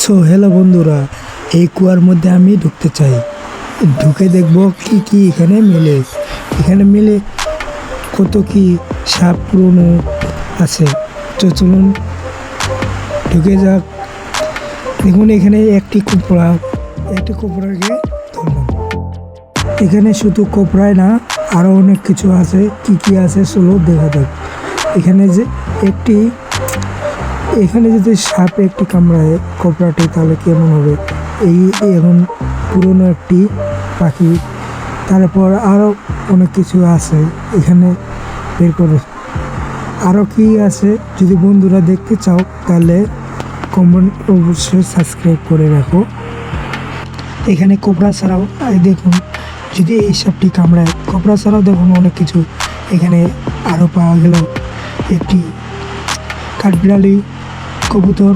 So hello বন্ধুরা, এই কুয়ার মধ্যে আমি ঢুকতে চাই। ঢুকে দেখব কি কি এখানে মেলে কত কি সাপ পুরনো আছে। তো চলুন ঢুকে যাক। দেখুন এখানে একটি কোপড়াকে ধরলাম। এখানে শুধু কোপড়ায় না, আরও অনেক কিছু আছে। কি কি আছে চলো দেখা যাক। এখানে যদি সাপে একটি কামড়ায় কোপড়াটি, তাহলে কেমন হবে। এই এখন পুরনো একটি পাখি। তারপর আরও অনেক কিছু আছে এখানে বের করে। আরও কি আছে যদি বন্ধুরা দেখতে চাও, তাহলে কমেন্ট অবশ্যই সাবস্ক্রাইব করে রাখো। এখানে কোবরা ছাড়াও দেখুন, যদি এই সাপটি কামড়ায়, কোবরা ছাড়াও দেখুন অনেক কিছু এখানে আরও পাওয়া গেল। একটি কাঠবিড়ালি, কবুতর।